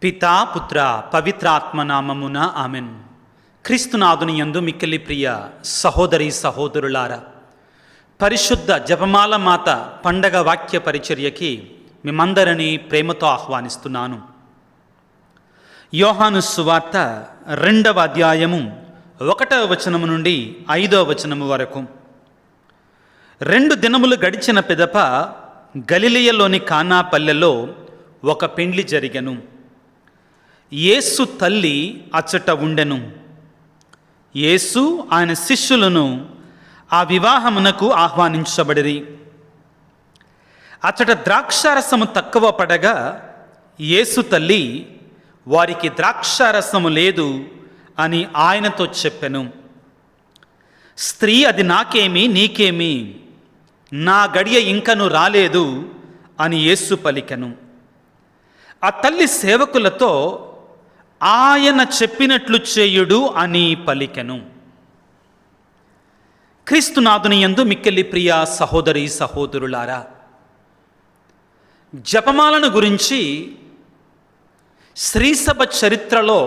పితా పుత్ర పవిత్రాత్మ నామమున ఆమెన్. క్రీస్తునాథుని యందు మిక్కిలి ప్రియ సహోదరి సహోదరులారా, పరిశుద్ధ జపమాల మాత పండగ వాక్య పరిచర్యకి మిమ్మందరినీ ప్రేమతో ఆహ్వానిస్తున్నాను. యోహాను సువార్త 2వ అధ్యాయము 1వ వచనము నుండి 5వ వచనము వరకు. 2 దినములు గడిచిన పిదప గలిలయలోని కానా పల్లెలో ఒక పెండ్లి జరిగెను. యేసు తల్లి అచ్చట ఉండెను. యేసు ఆయన శిష్యులను ఆ వివాహమునకు ఆహ్వానించబడిరి. అచ్చట ద్రాక్షారసము తక్కువ పడగా యేసు తల్లి వారికి ద్రాక్షారసము లేదు అని ఆయనతో చెప్పెను. స్త్రీ, అది నాకేమి, నీకేమి, నా గడియ ఇంకను రాలేదు అని యేసు పలికెను. ఆ తల్లి సేవకులతో ఆయన చెప్పినట్లు చేయుడు అని పలికెను. క్రీస్తునాథుని యందు మిక్కిలి ప్రియ సహోదరి సహోదరులారా, జపమాలను గురించి శ్రీసభ చరిత్రలో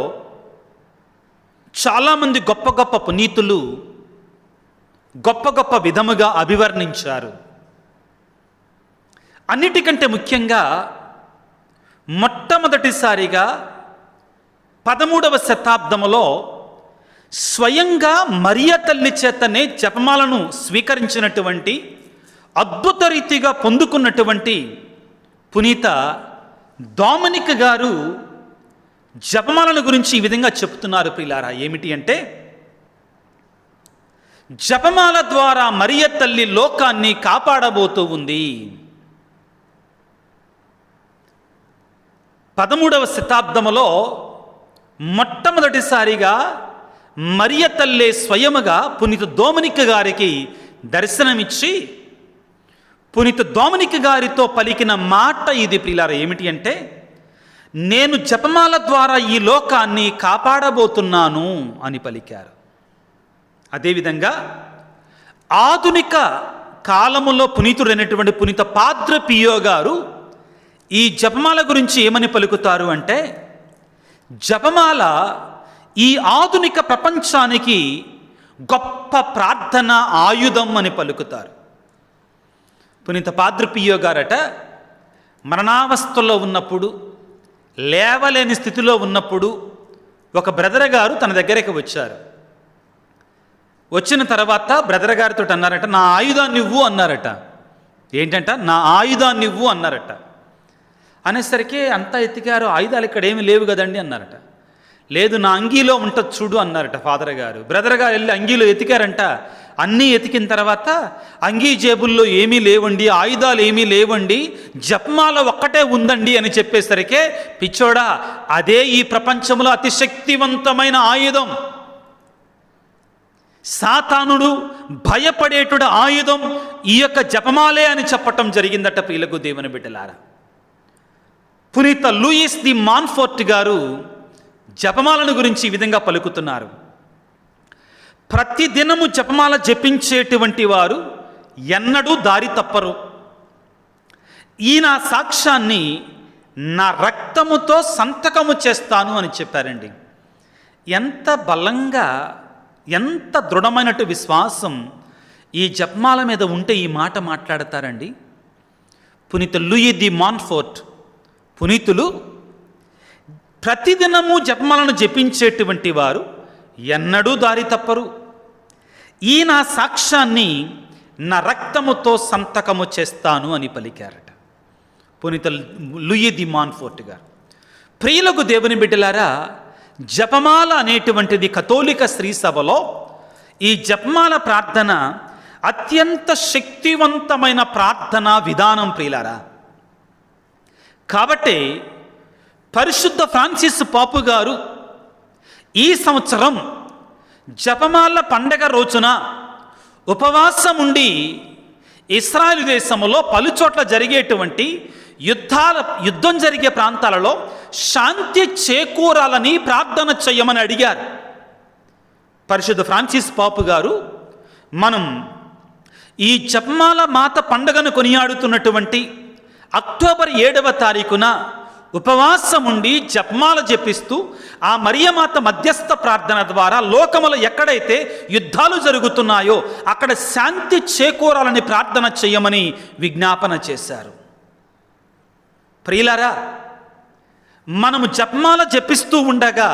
చాలామంది గొప్ప గొప్ప పునీతులు గొప్ప గొప్ప విధముగా అభివర్ణించారు. అన్నిటికంటే ముఖ్యంగా మొట్టమొదటిసారిగా 13వ శతాబ్దములో స్వయంగా మరియ తల్లి చేతనే జపమాలను స్వీకరించినటువంటి, అద్భుత రీతిగా పొందుకున్నటువంటి పునీత డొమినిక్ గారు జపమాలను గురించి ఈ విధంగా చెప్తున్నారు. ప్రియులారా, ఏమిటి అంటే, జపమాల ద్వారా మరియ తల్లి లోకాన్ని కాపాడబోతూ ఉంది. 13వ శతాబ్దములో మొట్టమొదటిసారిగా మరియ తల్లే స్వయముగా పునీత డొమినిక్ గారికి దర్శనమిచ్చి పునీత డొమినిక్ గారితో పలికిన మాట ఇది. ప్రియులారా, ఏమిటి అంటే, నేను జపమాల ద్వారా ఈ లోకాన్ని కాపాడబోతున్నాను అని పలికారు. అదేవిధంగా ఆధునిక కాలములో పునీతుడైనటువంటి పునీత పాద్రి పియో గారు ఈ జపమాల గురించి ఏమని పలుకుతారు అంటే, జపమాల ఈ ఆధునిక ప్రపంచానికి గొప్ప ప్రార్థన ఆయుధం అని పలుకుతారు. పునీత పాద్రి పియో గారట మరణావస్థలో ఉన్నప్పుడు, లేవలేని స్థితిలో ఉన్నప్పుడు ఒక బ్రదర్ గారు తన దగ్గరికి వచ్చారు. వచ్చిన తర్వాత బ్రదర్ గారితో అన్నారట, నా ఆయుధాన్ని ఇవ్వు అన్నారట. ఏంటంట, నా ఆయుధాన్ని ఇవ్వు అన్నారట. అనేసరికి అంతా ఎతికారు, ఆయుధాలు ఇక్కడ ఏమి లేవు కదండి అన్నారట. లేదు, నా అంగీలో ఉంటుంది చూడు అన్నారట ఫాదర్ గారు. బ్రదర్ గారు వెళ్ళి అంగీలో ఎతికారంట. అన్నీ ఎతికిన తర్వాత అంగీ జేబుల్లో ఏమీ లేవండి, ఆయుధాలు ఏమీ లేవండి, జపమాల ఒక్కటే ఉందండి అని చెప్పేసరికే, పిచ్చోడా, అదే ఈ ప్రపంచంలో అతి శక్తివంతమైన ఆయుధం, సాతానుడు భయపడేటుడు ఆయుధం ఈ యొక్క జపమాలే అని చెప్పటం జరిగిందట. ప్రియులకు దేవుని బిడ్డలారా, పునీత లూయిస్ ది మాన్ఫోర్ట్ గారు జపమాలను గురించి ఈ విధంగా పలుకుతున్నారు. ప్రతిదినము జపమాల జపించేటువంటి వారు ఎన్నడూ దారి తప్పరు. ఈ నా సాక్ష్యాన్ని నా రక్తముతో సంతకము చేస్తాను అని చెప్పారండి. ఎంత బలంగా, ఎంత దృఢమైనటు విశ్వాసం ఈ జపమాల మీద ఉంటే ఈ మాట మాట్లాడతారండి. పునీత లూయి ది మాన్ఫోర్ట్ పునీతులు ప్రతిదినము జపమాలను జపించేటువంటి వారు ఎన్నడూ దారి తప్పరు. ఈ నా సాక్ష్యాన్ని నా రక్తముతో సంతకము చేస్తాను అని పలికారట పునీత లూయి ది మాన్ఫోర్ట్ గారు. ప్రియులకు దేవుని బిడ్డలారా, జపమాల అనేటువంటిది కథోలిక స్త్రీ సభలో ఈ జపమాల ప్రార్థన అత్యంత శక్తివంతమైన ప్రార్థనా విధానం. ప్రియులారా, కాబట్టి పరిశుద్ధ ఫ్రాన్సిస్ పాపు గారు ఈ సంవత్సరం జపమాల పండగ రోజున ఉపవాసం ఉండి ఇస్రాయేల్ దేశంలో పలుచోట్ల జరిగేటువంటి యుద్ధం జరిగే ప్రాంతాలలో శాంతి చేకూరాలని ప్రార్థన చేయమని అడిగారు. పరిశుద్ధ ఫ్రాన్సిస్ పాపు గారు మనం ఈ జపమాల మాత పండగను కొనియాడుతున్నటువంటి అక్టోబర్ 7వ తారీఖున ఉపవాసం ఉండి జపమాల జపిస్తూ ఆ మరియమాత మధ్యస్థ ప్రార్థన ద్వారా లోకములో ఎక్కడైతే యుద్ధాలు జరుగుతున్నాయో అక్కడ శాంతి చేకూరాలని ప్రార్థన చేయమని విజ్ఞాపన చేశారు. ప్రియులారా, మనము జపమాల జపిస్తూ ఉండగా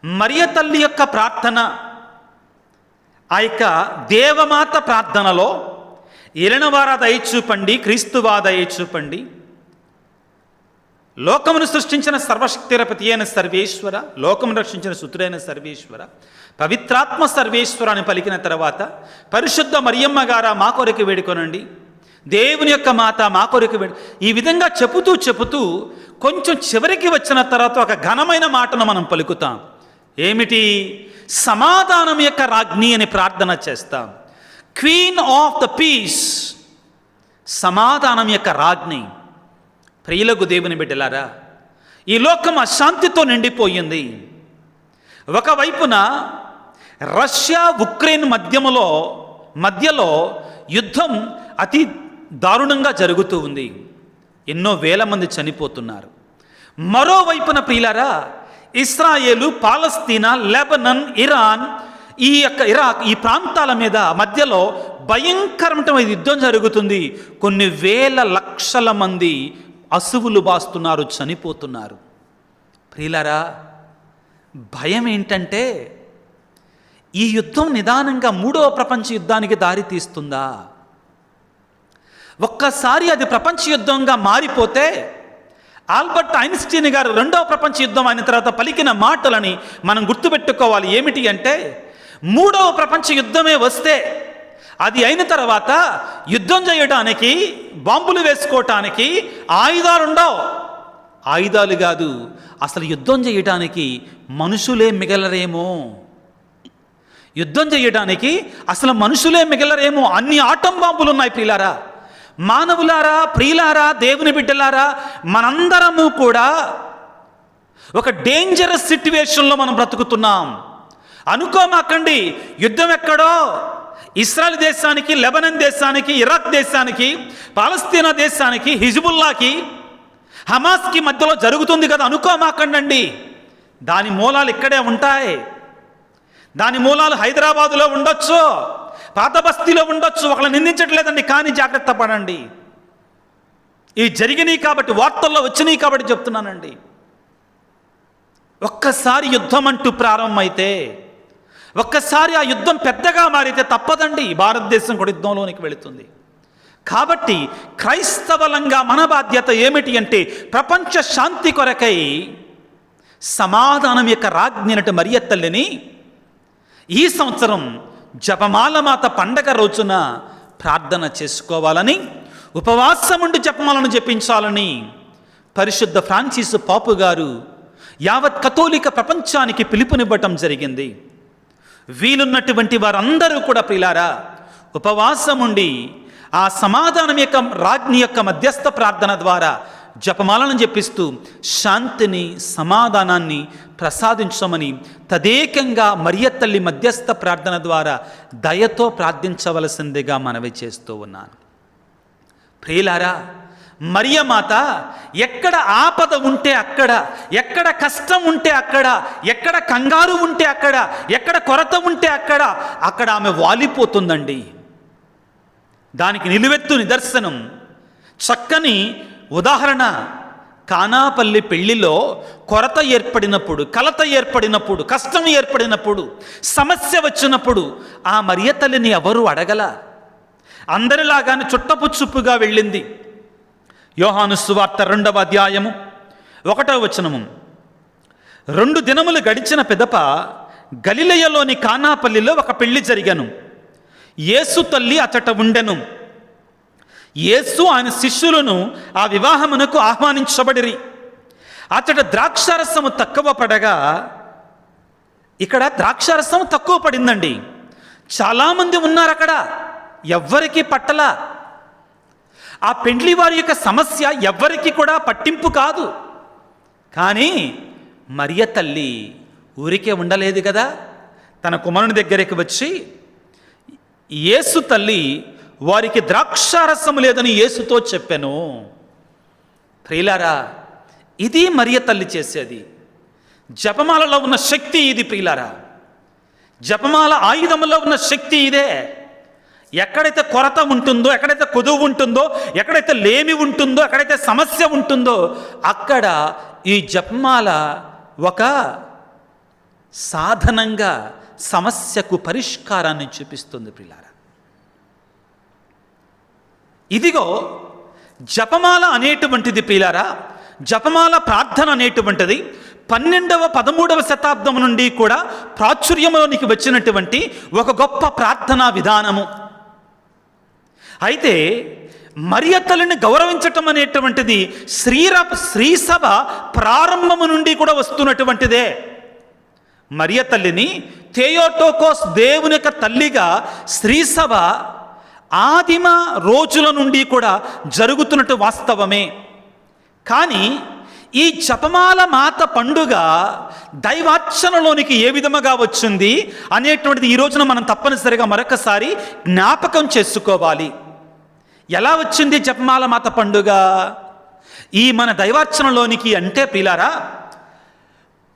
మరియ తల్లి యొక్క ప్రార్థన, ఆ యొక్క దేవమాత ప్రార్థనలో ఏలినవారా దయ చూపండి, క్రీస్తువా దయ చూపండి, లోకమును సృష్టించిన సర్వశక్తిరపతి అయిన సర్వేశ్వర, లోకమును రక్షించిన సుతుడైన సర్వేశ్వర, పవిత్రాత్మ సర్వేశ్వర అని పలికిన తర్వాత పరిశుద్ధ మరియమ్మ గారా మా కొరకు వేడుకొనండి, దేవుని యొక్క మాత మా కొరకు ఈ విధంగా చెబుతూ కొంచెం చివరికి వచ్చిన తర్వాత ఒక ఘనమైన మాటను మనం పలుకుతాం. ఏమిటి? సమాధానం యొక్క రాజ్ఞి అని ప్రార్థన చేస్తాం. క్వీన్ ఆఫ్ ద పీస్, సమాధానం యొక్క రాజ్ఞి. ప్రియులకు దేవుని బిడ్డలారా, ఈ లోకం అశాంతితో నిండిపోయింది. ఒకవైపున రష్యా ఉక్రెయిన్ మధ్యలో యుద్ధం అతి దారుణంగా జరుగుతూ ఉంది. ఎన్నో వేల మంది చనిపోతున్నారు. మరోవైపున ప్రియులారా, ఇస్రాయేలు, పాలస్తీనా, లెబనన్, ఇరాన్, ఇరాక్ ఈ ప్రాంతాల మీద మధ్యలో భయంకరమైన యుద్ధం జరుగుతుంది. కొన్ని వేల లక్షల మంది అసువులు బాస్తున్నారు, చనిపోతున్నారు. ప్రియులారా, భయం ఏంటంటే ఈ యుద్ధం నిదానంగా 3వ ప్రపంచ యుద్ధానికి దారి తీస్తుందా? ఒక్కసారి అది ప్రపంచ యుద్ధంగా మారిపోతే ఆల్బర్ట్ ఐన్స్టీన్ గారు 2వ ప్రపంచ యుద్ధం అయిన తర్వాత పలికిన మాటలని మనం గుర్తుపెట్టుకోవాలి. ఏమిటి అంటే 3వ ప్రపంచ యుద్ధమే వస్తే అది అయిన తర్వాత యుద్ధం చేయడానికి, బాంబులు వేసుకోవటానికి ఆయుధాలు ఉండవు. ఆయుధాలు కాదు, అసలు యుద్ధం చేయటానికి మనుషులే మిగలరేమో. యుద్ధం చేయడానికి అసలు మనుషులే మిగలరేమో. అన్ని ఆటం బాంబులు ఉన్నాయి. ప్రియులారా, మానవులారా, ప్రియులారా, దేవుని బిడ్డలారా, మనందరము కూడా ఒక డేంజరస్ సిట్యువేషన్లో మనం బ్రతుకుతున్నాం. అనుకోమాకండి యుద్ధం ఎక్కడో ఇస్రాయల్ దేశానికి, లెబనన్ దేశానికి, ఇరాక్ దేశానికి, పాలస్తీనా దేశానికి, హిజ్బుల్లాకి, హమాస్కి మధ్యలో జరుగుతుంది కదా అనుకోమాకండి. దాని మూలాలు ఇక్కడే ఉంటాయి. దాని మూలాలు హైదరాబాదులో ఉండొచ్చు, పాత బస్తీలో ఉండొచ్చు. ఒకళ్ళని నిందించట్లేదండి, కానీ జాగ్రత్త పడండి. ఇవి జరిగినాయి కాబట్టి, వార్తల్లో వచ్చినాయి కాబట్టి చెప్తున్నానండి. ఒక్కసారి యుద్ధం అంటూ ప్రారంభమైతే, ఒక్కసారి ఆ యుద్ధం పెద్దగా మారితే తప్పదండి, భారతదేశం కూడా యుద్ధంలోనికి వెళుతుంది. కాబట్టి క్రైస్తవలంగా మన బాధ్యత ఏమిటి అంటే ప్రపంచ శాంతి కొరకై సమాధానం యొక్క రాజ్ఞి అయిన మరియ తల్లిని ఈ సంవత్సరం జపమాల మాత పండగ రోజున ప్రార్థన చేసుకోవాలని, ఉపవాసం ఉండి జపమాలను జపించాలని పరిశుద్ధ ఫ్రాన్సిస్ పాపు గారు యావత్ కథోలిక ప్రపంచానికి పిలుపునివ్వటం జరిగింది. వీలున్నటువంటి వారందరూ కూడా ప్రియులారా ఉపవాసం ఉండి ఆ సమాధానం యొక్క రాజ్ఞి యొక్క మధ్యస్థ ప్రార్థన ద్వారా జపమాలను జపిస్తూ శాంతిని, సమాధానాన్ని ప్రసాదించమని తదేకంగా మరియ తల్లి మధ్యస్థ ప్రార్థన ద్వారా దయతో ప్రార్థించవలసిందిగా మనవి చేస్తూ ఉన్నాను. ప్రియులారా, మరియమాత ఎక్కడ ఆపద ఉంటే అక్కడ, ఎక్కడ కష్టం ఉంటే అక్కడ, ఎక్కడ కంగారు ఉంటే అక్కడ, ఎక్కడ కొరత ఉంటే అక్కడ ఆమె వాలిపోతుందండి. దానికి నిలువెత్తు నిదర్శనం, చక్కని ఉదాహరణ కానాపల్లి పెళ్లిలో కొరత ఏర్పడినప్పుడు, కలత ఏర్పడినప్పుడు, కష్టం ఏర్పడినప్పుడు, సమస్య వచ్చినప్పుడు ఆ మరియ తల్లిని ఎవరు అడగల. అందరిలాగానే చుట్టపుచ్చుప్పుగా వెళ్ళింది. యోహాను సువార్త 2వ అధ్యాయము 1వ వచనము. 2 దినములు గడిచిన పిదప గలిలయలోని కానాపల్లిలో ఒక పెళ్లి జరిగెను. యేసు తల్లి అచట ఉండెను. యేసు ఆయన శిష్యులను ఆ వివాహమునకు ఆహ్వానించబడిరి. అతడు ద్రాక్షారసము తక్కువ పడగా, ఇక్కడ ద్రాక్షారసం తక్కువ పడిందండి. చాలామంది ఉన్నారు అక్కడ, ఎవ్వరికీ పట్టలా. ఆ పెండ్లి వారి యొక్క సమస్య ఎవ్వరికి కూడా పట్టింపు కాదు. కానీ మరియ తల్లి ఊరికే ఉండలేదు కదా, తన కుమారుని దగ్గరికి వచ్చి, యేసు తల్లి వారికి ద్రాక్షారసము లేదని యేసుతో చెప్పాను. ప్రియులారా, ఇది మరియ తల్లి చేసేది. జపమాలలో ఉన్న శక్తి ఇది ప్రియులారా. జపమాల ఆయుధంలో ఉన్న శక్తి ఇదే. ఎక్కడైతే కొరత ఉంటుందో, ఎక్కడైతే కొదువు ఉంటుందో, ఎక్కడైతే లేమి ఉంటుందో, ఎక్కడైతే సమస్య ఉంటుందో అక్కడ ఈ జపమాల ఒక సాధనంగా సమస్యకు పరిష్కారాన్ని చూపిస్తుంది ప్రియులారా. ఇదిగో జపమాల అనేటువంటిది ప్రియులారా, జపమాల ప్రార్థన అనేటువంటిది 12వ 13వ శతాబ్దం నుండి కూడా ప్రాచుర్యంలోనికి వచ్చినటువంటి ఒక గొప్ప ప్రార్థనా విధానము. అయితే మరియ తల్లిని గౌరవించటం అనేటువంటిది శ్రీసభ ప్రారంభము నుండి కూడా వస్తున్నటువంటిదే. మరియ తల్లిని థియోటోకోస్ దేవుని యొక్క తల్లిగా శ్రీసభ ఆదిమ రోజుల నుండి కూడా జరుగుతున్నట్టు వాస్తవమే. కానీ ఈ జపమాల మాత పండుగ దైవార్చనలోనికి ఏ విధముగా వచ్చింది అనేటువంటిది ఈ రోజున మనం తప్పనిసరిగా మరొకసారి జ్ఞాపకం చేసుకోవాలి. ఎలా వచ్చింది జపమాల మాత పండుగ ఈ మన దైవార్చనలోనికి అంటే ప్రియులారా,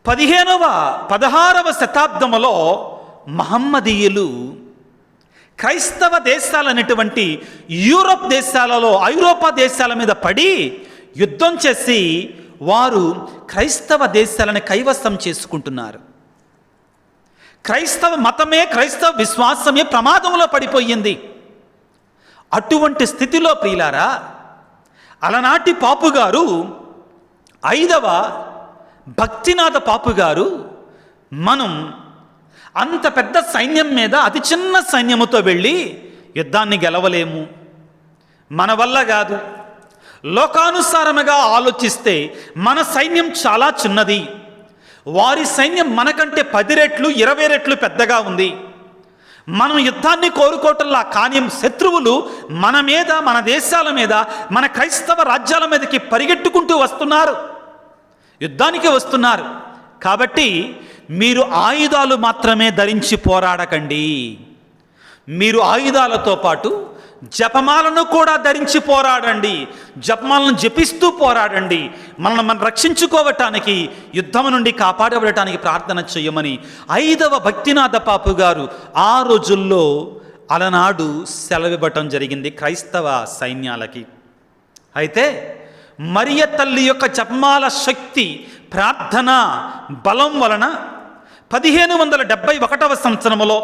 16వ శతాబ్దములో మహమ్మదీయులు క్రైస్తవ దేశాలనేటువంటి యూరోప్ దేశాలలో, ఐరోపా దేశాల మీద పడి యుద్ధం చేసి వారు క్రైస్తవ దేశాలను కైవసం చేసుకుంటున్నారు. క్రైస్తవ మతమే, క్రైస్తవ విశ్వాసమే ప్రమాదంలో పడిపోయింది. అటువంటి స్థితిలో ప్రియులారా, అలనాటి పాపుగారు 5వ భక్తినాథ పాపుగారు, మనం అంత పెద్ద సైన్యం మీద అతి చిన్న సైన్యముతో వెళ్ళి యుద్ధాన్ని గెలవలేము, మన వల్ల కాదు, లోకానుసారముగా ఆలోచిస్తే మన సైన్యం చాలా చిన్నది, వారి సైన్యం మనకంటే 10 రెట్లు 20 రెట్లు పెద్దగా ఉంది, మనం యుద్ధాన్ని కోరుకోవటంలా, కానీ శత్రువులు మన మీద, మన దేశాల మీద, మన క్రైస్తవ రాజ్యాల మీదకి పరిగెట్టుకుంటూ వస్తున్నారు, యుద్ధానికి వస్తున్నారు. కాబట్టి మీరు ఆయుధాలు మాత్రమే ధరించి పోరాడకండి, మీరు ఆయుధాలతో పాటు జపమాలను కూడా ధరించి పోరాడండి, జపమాలను జపిస్తూ పోరాడండి, మనం రక్షించుకోవటానికి, యుద్ధం నుండి కాపాడబడటానికి ప్రార్థన చేయమని 5వ భక్తినాథ పాపు గారు ఆ రోజుల్లో అలనాడు సెలవివ్వటం జరిగింది క్రైస్తవ సైన్యాలకి. అయితే మరియ తల్లి యొక్క జపమాల శక్తి, ప్రార్థన బలం వలన 1571వ సంవత్సరంలో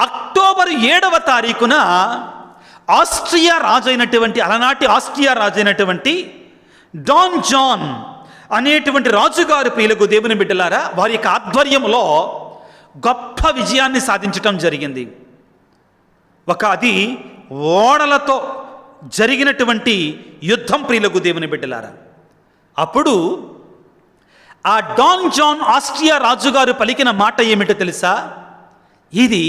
అక్టోబర్ 7వ తారీఖున ఆస్ట్రియా రాజైనటువంటి, అలనాటి ఆస్ట్రియా రాజైనటువంటి డాన్ జాన్ అనేటువంటి రాజుగారి ప్రియులకు దేవుని బిడ్డలారా, వారి యొక్క ఆధ్వర్యంలో గొప్ప విజయాన్ని సాధించటం జరిగింది. అది ఓడలతో జరిగినటువంటి యుద్ధం ప్రియులకు దేవుని బిడ్డలారా. అప్పుడు ఆ డాన్ జాన్ ఆస్ట్రియా రాజుగారు పలికిన మాట ఏమిటో తెలుసా? ఇది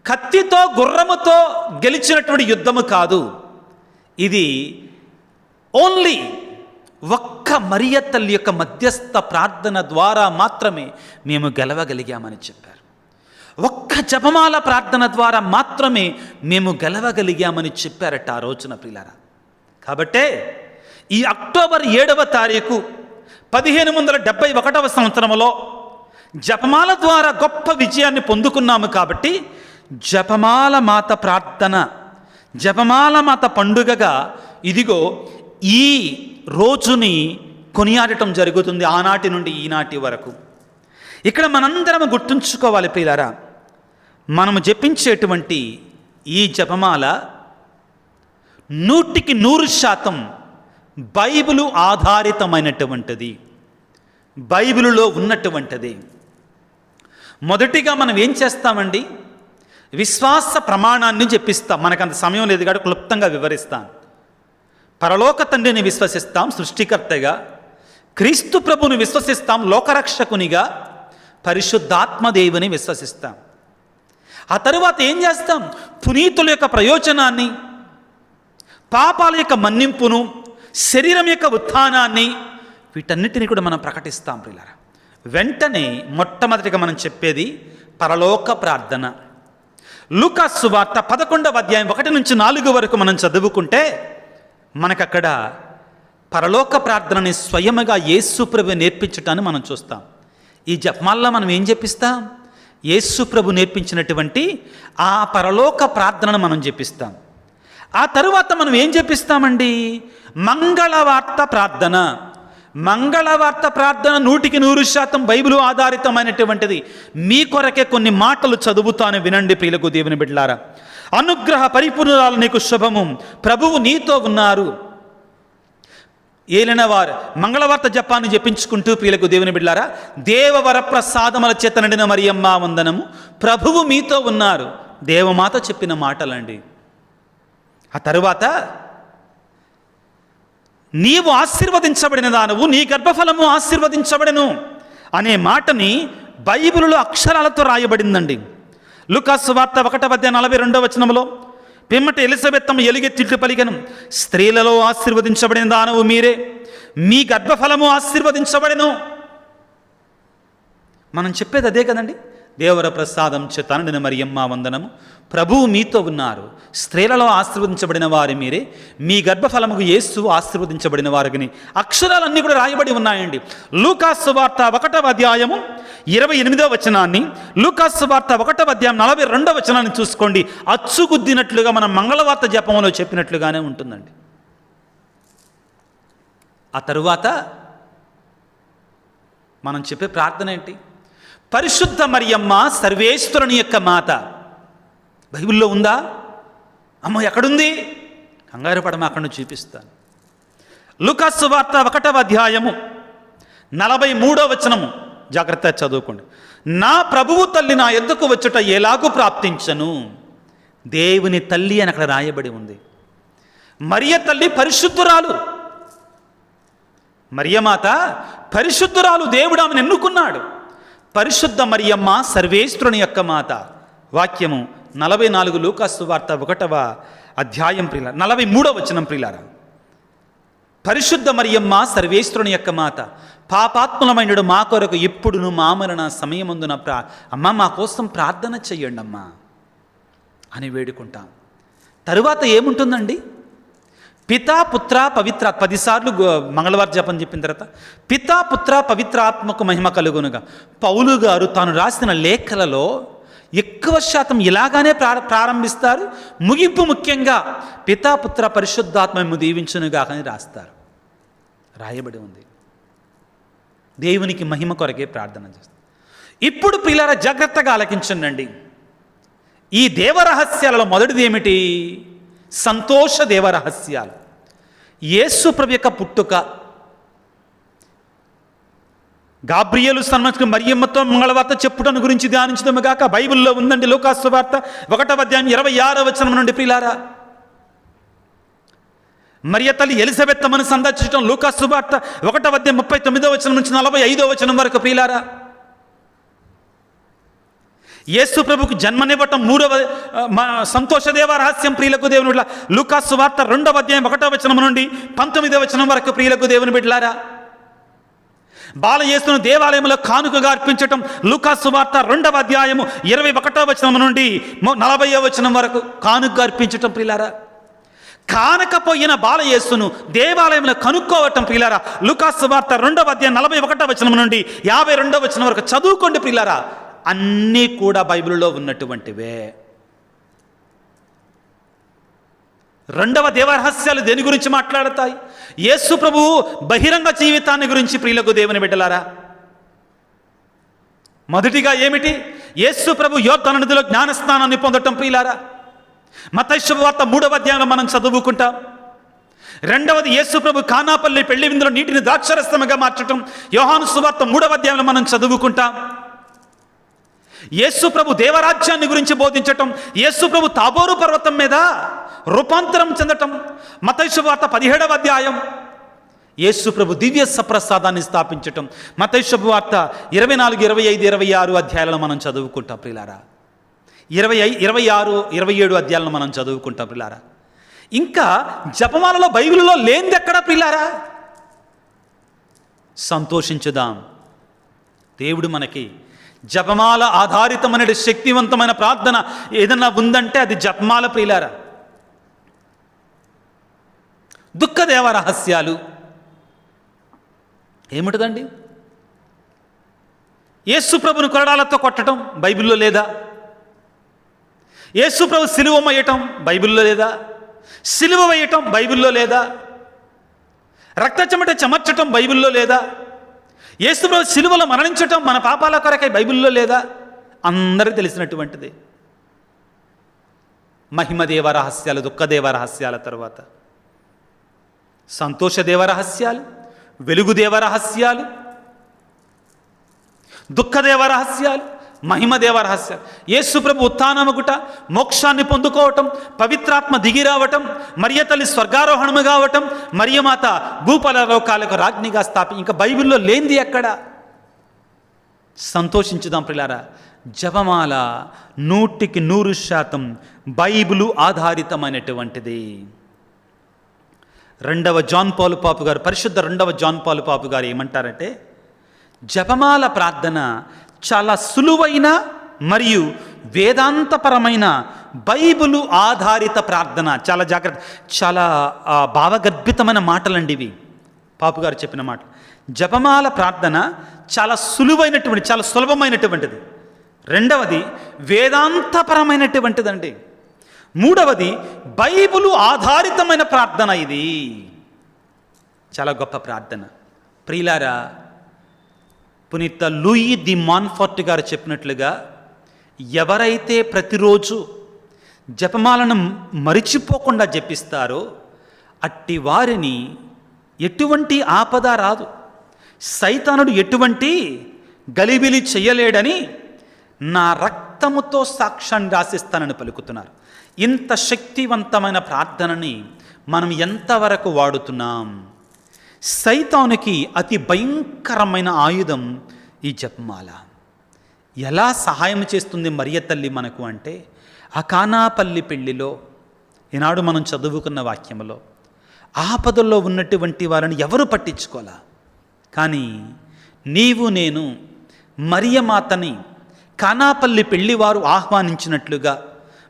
కత్తితో గుర్రముతో గెలిచినటువంటి యుద్ధము కాదు, ఇది ఓన్లీ ఒక్క మరియ తల్లి యొక్క మధ్యస్థ ప్రార్థన ద్వారా మాత్రమే మేము గెలవగలిగామని చెప్పారు. ఒక్క జపమాల ప్రార్థన ద్వారా మాత్రమే మేము గెలవగలిగామని చెప్పారట ఆ రోజున ప్రియులారా. కాబట్టే ఈ అక్టోబర్ 7వ తారీఖు 1571వ సంవత్సరంలో జపమాల ద్వారా గొప్ప విజయాన్ని పొందుకున్నాము. కాబట్టి జపమాల మాత ప్రార్థన, జపమాల మాత పండుగగా ఇదిగో ఈ రోజుని కొనియాడటం జరుగుతుంది ఆనాటి నుండి ఈనాటి వరకు. ఇక్కడ మనందరం గుర్తుంచుకోవాలి ప్రియులారా, మనము జపించేటువంటి ఈ జపమాల 100% బైబిలు ఆధారితమైనటువంటిది, బైబిలులో ఉన్నటువంటిది. మొదటిగా మనం ఏం చేస్తామండి, విశ్వాస ప్రమాణాన్ని జపిస్తాం. మనకంత సమయం లేదు కాబట్టి క్లుప్తంగా వివరిస్తాను. పరలోక తండ్రిని విశ్వసిస్తాం సృష్టికర్తగా, క్రీస్తు ప్రభుని విశ్వసిస్తాం లోకరక్షకునిగా, పరిశుద్ధాత్మదేవుని విశ్వసిస్తాం. ఆ తరువాత ఏం చేస్తాం, పునీతుల యొక్క ప్రయోజనాన్ని, పాపాల యొక్క మన్నింపును, శరీరం యొక్క ఉత్థానాన్ని, వీటన్నిటిని కూడా మనం ప్రకటిస్తాం ప్రియులారా. వెంటనే మొట్టమొదటిగా మనం చెప్పేది పరలోక ప్రార్థన. లూకా సువార్త 11వ అధ్యాయం 1 నుంచి 4 వరకు మనం చదువుకుంటే మనకక్కడ పరలోక ప్రార్థనని స్వయముగా యేసు ప్రభు నేర్పించటాన్ని మనం చూస్తాం. ఈ జపమాలలో మనం ఏం జపిస్తాం? యేసు ప్రభు నేర్పించినటువంటి ఆ పరలోక ప్రార్థనను మనం జపిస్తాం. ఆ తరువాత మనం ఏం జపిస్తామండి? మంగళవార్త ప్రార్థన. మంగళవార్త ప్రార్థన 100% బైబిల్ ఆధారితమైనటువంటిది. మీ కొరకే కొన్ని మాటలు చదువుతాను, వినండి ప్రియులకు దేవుని బిడ్డలారా. అనుగ్రహ పరిపూర్ణురాలు నీకు శుభము, ప్రభువు నీతో ఉన్నారు. ఏలిన వారు మంగళవార్త జపాన్ని జపించుకుంటూ ప్రియులకు దేవుని బిడ్డలారా, దేవవర ప్రసాదముల చేత నిండిన మరియమ్మ వందనము, ప్రభువు మీతో ఉన్నారు. దేవమాత చెప్పిన మాటలండి. ఆ తరువాత నీవు ఆశీర్వదించబడిన దానవు, నీ గర్భఫలము ఆశీర్వదించబడెను అనే మాటని బైబిలులో అక్షరాలతో రాయబడిందండి. లూకాసు వార్త 1:42 పిమ్మట ఎలిజబెత్తమ్మ ఎలుగెత్తిట్లు పలికెను, స్త్రీలలో ఆశీర్వదించబడిన దానవు మీరే, మీ గర్భఫలము ఆశీర్వదించబడెను. మనం చెప్పేది అదే కదండి. దేవర ప్రసాదం చేత నిండిన మరియమ్మ వందనము, ప్రభువు మీతో ఉన్నారు, స్త్రీలలో ఆశీర్వదించబడిన వారు మీరే, మీ గర్భఫలముకు యేసు ఆశీర్వదించబడిన వారిని. అక్షరాలన్నీ కూడా రాయబడి ఉన్నాయండి. లూకాసు వార్త 1:28 లూకాసు వార్త 1:42 చూసుకోండి. అచ్చుగుద్దినట్లుగా మనం మంగళవార్త జపంలో చెప్పినట్లుగానే ఉంటుందండి. ఆ తరువాత మనం చెప్పే ప్రార్థన ఏంటి? పరిశుద్ధ మరియమ్మ సర్వేశ్వరుని యొక్క మాత. బైబిల్లో ఉందా? అమ్మ ఎక్కడుంది? కంగారు పడమ, అక్కడ చూపిస్తాను. లూకాసు వార్త 1:43 జాగ్రత్తగా చదువుకోండి. నా ప్రభువు తల్లి నా యొద్దకు వచ్చుట ఎలాగూ ప్రాప్తించను. దేవుని తల్లి అని అక్కడ రాయబడి ఉంది. మరియ తల్లి పరిశుద్ధురాలు, మరియమాత పరిశుద్ధురాలు. దేవుడు ఆమెను ఎన్నుకున్నాడు. పరిశుద్ధ మరియమ్మ సర్వేశ్వరుని యొక్క మాత. వాక్యము 44 లూకాసు వార్త 1:43 ప్రియులారా. పరిశుద్ధ మరియమ్మ సర్వేశ్వరుని యొక్క మాత, పాపాత్ములమైనడు మా కొరకు ఇప్పుడును మా మరణ సమయమందున అమ్మ మా కోసం ప్రార్థన చెయ్యండి అమ్మా అని వేడుకుంటాం. తరువాత ఏముంటుందండి? పితా పుత్ర పవిత్ర 10 సార్లు మంగళవారం జపం చెప్పిన తర్వాత పితా పుత్ర పవిత్రాత్మకు మహిమ కలుగునుగా. పౌలు గారు తాను రాసిన లేఖలలో ఎక్కువ శాతం ఇలాగానే ప్రారంభిస్తారు. ముగింపు ముఖ్యంగా పితా పుత్ర పరిశుద్ధాత్మము దీవించునుగా అని రాస్తారు. రాయబడి ఉంది. దేవునికి మహిమ కొరకే ప్రార్థన చేస్తారు. ఇప్పుడు పిల్లల జాగ్రత్తగా ఆలకించండి. ఈ దేవరహస్యాలలో మొదటిది ఏమిటి? సంతోష దేవరహస్యాలు. యేసు ప్రభు యొక్క పుట్టుక, గాబ్రియేలు సన్మానించిన మరియమ్మతో మంగళవార్త చెప్పుటను గురించి ధ్యానించడము గాక బైబిల్లో ఉందండి. లూకాసు వార్త 1:26 ప్రియులారా. మరియ తల్లి ఎలిజబెత్తమ్మను సందర్శించడం లూకాసు వార్త 1:39 వరకు ప్రియులారా. యేసు ప్రభుకు జన్మనివ్వటం 3వ సంతోషదేవ రహస్యం ప్రియులకు దేవుని బిడ్డ. లూకాసు వార్త 2:1 వరకు ప్రియులకు దేవుని బిడ్డలారా. బాలయేసును దేవాలయంలో కానుకగా అర్పించటం లూకాసు వార్త 2:21 వరకు కానుకగా అర్పించటం ప్రియులారా. కానకపోయిన బాలయేసును దేవాలయంలో కనుక్కోవటం ప్రియులారా. లూకాసు వార్త 2:41 వరకు చదువుకోండి ప్రియులారా. అన్నీ కూడా బైబిల్లో ఉన్నటువంటివే. రెండవ దేవరహస్యాలు దేని గురించి మాట్లాడతాయి? యేసు ప్రభువు బహిరంగ జీవితాన్ని గురించి ప్రియులకు దేవుని బిడ్డలారా. మొదటిగా ఏమిటి? యేసు ప్రభు యోర్దాను నదిలో జ్ఞానస్నానాన్ని పొందటం ప్రియులారా. మత్తయి శుభవార్త 3వ మనం చదువుకుంటాం. రెండవది యేసు ప్రభు కానాపల్లి పెళ్లి విందులో నీటిని ద్రాక్షరసముగా మార్చటం యోహాను సువార్త 3వ మనం చదువుకుంటాం. యేసు ప్రభు దేవరాజ్యాన్ని గురించి బోధించటం, యేసు ప్రభు తాబోరు పర్వతం మీద రూపాంతరం చెందటం మత్తయి శుభవార్త 17వ యేసు ప్రభు దివ్య సప్రసాదాన్ని స్థాపించటం మత్తయి శుభవార్త 24, 25, 26 మనం చదువుకుంటాం ప్రియులారా. 26, 27 మనం చదువుకుంటాం ప్రియులారా. ఇంకా జపమాలలో బైబిల్లో లేనిది ఎక్కడా ప్రియులారా? సంతోషించుదాం. దేవుడు మనకి జపమాల ఆధారితమైన శక్తివంతమైన ప్రార్థన ఏదన్నా ఉందంటే అది జపమాల ప్రియులారా. దుఃఖదేవ రహస్యాలు ఏమిటదండి? యేసు ప్రభును కొరడాలతో కొట్టడం బైబిల్లో లేదా? యేసు ప్రభు సిలువ వేయటం బైబిల్లో లేదా? సిలువ వేయటం బైబిల్లో లేదా? రక్త చెమట చెమర్చటం బైబిల్లో లేదా? యేసు ప్రభు సిలువలో మరణించటం మన పాపాల కొరకై బైబిల్లో లేదా? అందరికీ తెలిసినటువంటిది. మహిమదేవ రహస్యాలు, దుఃఖదేవ రహస్యాల తర్వాత సంతోషదేవ రహస్యాలు, వెలుగుదేవ రహస్యాలు, దుఃఖదేవ రహస్యాలు, మహిమదేవ రహస్యాలు. యేసు ప్రభు ఉత్థానమగుట, మోక్షాన్ని పొందుకోవటం, పవిత్రాత్మ దిగి రావటం, మరియ తల్లి స్వర్గారోహణము కావటం, మరియమాత భూపల లోకాలకు రాజ్ఞిగా ఇంకా బైబిల్లో లేనిది ఎక్కడ? సంతోషించుదాం ప్రియులారా. జపమాల 100% బైబిలు ఆధారితమైనటువంటిది. పరిశుద్ధ రెండవ జాన్ పాలు పాపు గారు ఏమంటారంటే, జపమాల ప్రార్థన చాలా సులువైన మరియు వేదాంతపరమైన బైబిలు ఆధారిత ప్రార్థన. చాలా జాగ్రత్త, చాలా భావగర్భితమైన మాటలండి ఇవి పాపు గారు చెప్పిన మాటలు. జపమాల ప్రార్థన చాలా సులువైనటువంటి, చాలా సులభమైనటువంటిది. రెండవది వేదాంతపరమైనటువంటిదండి. మూడవది బైబిలు ఆధారితమైన ప్రార్థన. ఇది చాలా గొప్ప ప్రార్థన ప్రియులారా. పునీత లూయి ది మాన్ఫోర్ట్ గారు చెప్పినట్లుగా, ఎవరైతే ప్రతిరోజు జపమాలను మరిచిపోకుండా జపిస్తారో అట్టి వారిని ఎటువంటి ఆపద రాదు, సైతానుడు ఎటువంటి గలిబిలి చెయ్యలేడని నా రక్తముతో సాక్ష్యాన్ని రాసిస్తానని పలుకుతున్నారు. ఇంత శక్తివంతమైన ప్రార్థనని మనం ఎంతవరకు వాడుతున్నాం? సైతానుకి అతి భయంకరమైన ఆయుధం ఈ జపమాల. ఎలా సహాయం చేస్తుంది మరియ తల్లి మనకు అంటే, ఆ కానాపల్లి పెళ్లిలో ఈనాడు మనం చదువుకున్న వాక్యంలో ఆపదల్లో ఉన్నటువంటి వారిని ఎవరు పట్టించుకోలా, కానీ నీవు నేను మరియమాతని కానాపల్లి పెళ్లివారు ఆహ్వానించినట్లుగా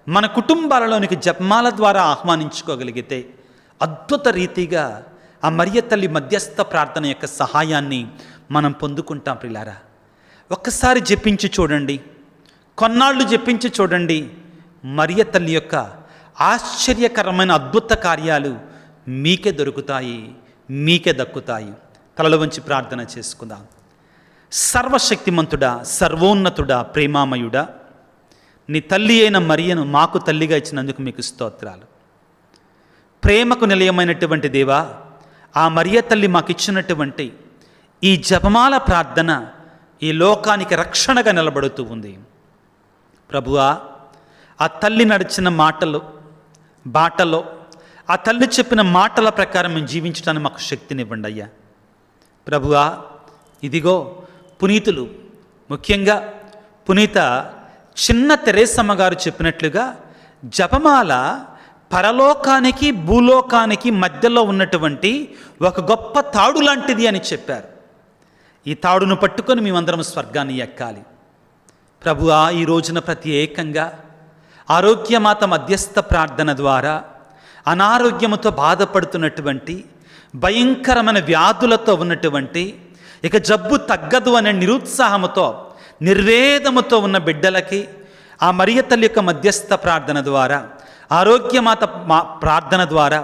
మన కుటుంబాలలోనికి జపమాల ద్వారా ఆహ్వానించుకోగలిగితే అద్భుత రీతిగా ఆ మరియ తల్లి మధ్యస్థ ప్రార్థన యొక్క సహాయాన్ని మనం పొందుకుంటాం ప్రియులారా. ఒక్కసారి జపించి చూడండి, కొన్నాళ్ళు జపించి చూడండి. మరియ తల్లి యొక్క ఆశ్చర్యకరమైన అద్భుత కార్యాలు మీకే దొరుకుతాయి, మీకే దక్కుతాయి. తలలు వంచి ప్రార్థన చేసుకుందాం. సర్వశక్తిమంతుడా, సర్వోన్నతుడా, ప్రేమామయుడా, నీ తల్లి అయిన మరియను మాకు తల్లిగా ఇచ్చినందుకు మీకు స్తోత్రాలు. ప్రేమకు నిలయమైనటువంటి దేవా, ఆ మరియ తల్లి మాకు ఇచ్చినటువంటి ఈ జపమాల ప్రార్థన ఈ లోకానికి రక్షణగా నిలబడుతూ ఉంది. ప్రభువా, ఆ తల్లి నడిచిన బాటలో ఆ తల్లి చెప్పిన మాటల ప్రకారం మేము జీవించడానికి మాకు శక్తినివ్వండి అయ్యా. ప్రభువా, ఇదిగో పునీతులు, ముఖ్యంగా పునీత చిన్న తెరేసమ్మ గారు చెప్పినట్లుగా జపమాల పరలోకానికి భూలోకానికి మధ్యలో ఉన్నటువంటి ఒక గొప్ప తాడు లాంటిది అని చెప్పారు. ఈ తాడును పట్టుకొని మేమందరం స్వర్గాన్ని ఎక్కాలి. ప్రభువా, ఈ రోజున ప్రత్యేకంగా ఆరోగ్యమాత మధ్యస్థ ప్రార్థన ద్వారా అనారోగ్యముతో బాధపడుతున్నటువంటి, భయంకరమైన వ్యాధులతో ఉన్నటువంటి, ఇక జబ్బు తగ్గదు అనే నిరుత్సాహముతో, నిర్వేదముతో ఉన్న బిడ్డలకి ఆ మరియ తల్లి యొక్క మధ్యస్థ ప్రార్థన ద్వారా, ఆరోగ్యమాత ప్రార్థన ద్వారా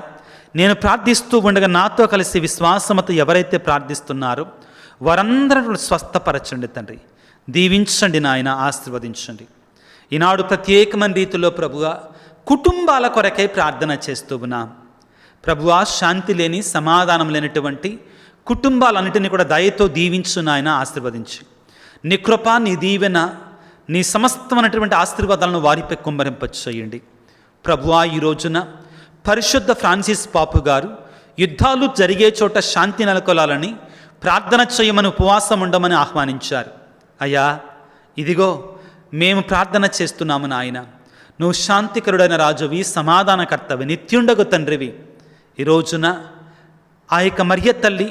నేను ప్రార్థిస్తూ ఉండగా నాతో కలిసి విశ్వాసమతో ఎవరైతే ప్రార్థిస్తున్నారో వారందరూ స్వస్థపరచండి తండ్రి. దీవించండి నాయన, ఆశీర్వదించండి. ఈనాడు ప్రత్యేకమైన రీతిలో ప్రభువా కుటుంబాల కొరకై ప్రార్థన చేస్తూ ఉన్నాం. ప్రభువా, శాంతి లేని, సమాధానం లేనటువంటి కుటుంబాలన్నిటినీ కూడా దయతో దీవించు నాయన, ఆశీర్వదించి నీ కృప, నీ దీవెన, నీ సమస్తమైనటువంటి ఆశీర్వాదాలను వారిపై కుమ్మరింపచేయండి. ప్రభువా, ఈ రోజున పరిశుద్ధ ఫ్రాన్సిస్ పాపు గారు యుద్ధాలు జరిగే చోట శాంతి నెలకొలాలని ప్రార్థన చేయమని, ఉపవాసం ఉండమని ఆహ్వానించారు. అయ్యా, ఇదిగో మేము ప్రార్థన చేస్తున్నాము నాయన. నువ్వు శాంతికరుడైన రాజువి, సమాధానకర్తవి, నిత్యుండగు తండ్రివి. ఈ రోజున ఆ యొక్క మరియ తల్లి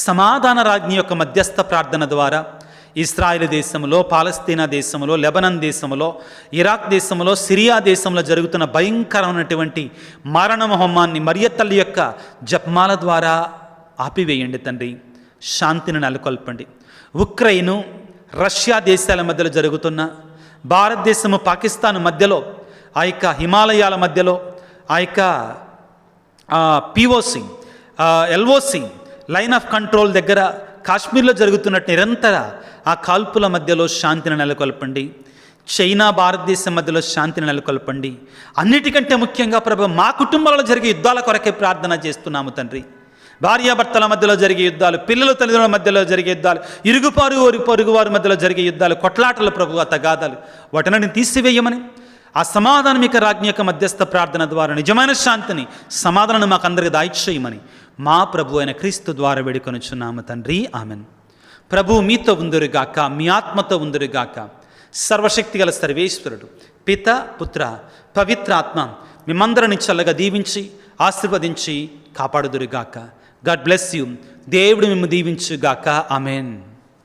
సమాధాన రాజ్ఞి యొక్క మధ్యస్థ ప్రార్థన ద్వారా ఇస్రాయేల్ దేశంలో, పాలస్తీనా దేశంలో, లెబనాన్ దేశంలో, ఇరాక్ దేశంలో, సిరియా దేశంలో జరుగుతున్న భయంకరమైనటువంటి మరణ హోమాన్ని మరియ తల్లి యొక్క జపమాల ద్వారా ఆపివేయండి తండ్రి. శాంతిని నెలకొల్పండి. ఉక్రెయిను, రష్యా దేశాల మధ్యలో జరుగుతున్న, భారతదేశము పాకిస్తాన్ మధ్యలో, ఆ యొక్క హిమాలయాల మధ్యలో, ఆ యొక్క POC, LOC line of control దగ్గర కాశ్మీర్లో జరుగుతున్నట్టు నిరంతర ఆ కాల్పుల మధ్యలో శాంతిని నెలకొల్పండి. చైనా భారతదేశం మధ్యలో శాంతిని నెలకొల్పండి. అన్నిటికంటే ముఖ్యంగా ప్రభు, మా కుటుంబాలలో జరిగే యుద్ధాల కొరకే ప్రార్థన చేస్తున్నాము తండ్రి. భార్యాభర్తల మధ్యలో జరిగే యుద్ధాలు, పిల్లల తల్లిదండ్రుల మధ్యలో జరిగే యుద్ధాలు, పొరుగు వారి మధ్యలో జరిగే యుద్ధాలు, కొట్లాటలు ప్రభు, తగాదాలు, వాటిని తీసివేయమని, ఆ సమాధానమిక రాజ్ఞ యొక్క మధ్యస్థ ప్రార్థన ద్వారా నిజమైన శాంతిని, సమాధానం మాకు అందరికి దాయిచేయమని మా ప్రభు అయిన క్రీస్తు ద్వారా వేడుకొనుచున్నాము తండ్రి. ఆమెన్. ప్రభు మీతో ఉందురుగాక, మీ ఆత్మతో ఉందురుగాక. సర్వశక్తి గల సర్వేశ్వరుడు పిత, పుత్ర, పవిత్ర ఆత్మ మిమ్మందరిని చల్లగా దీవించి ఆశీర్వదించి కాపాడుదురుగాక. God bless you. దేవుడు మిమ్ము దీవించుగాక. ఆమెన్.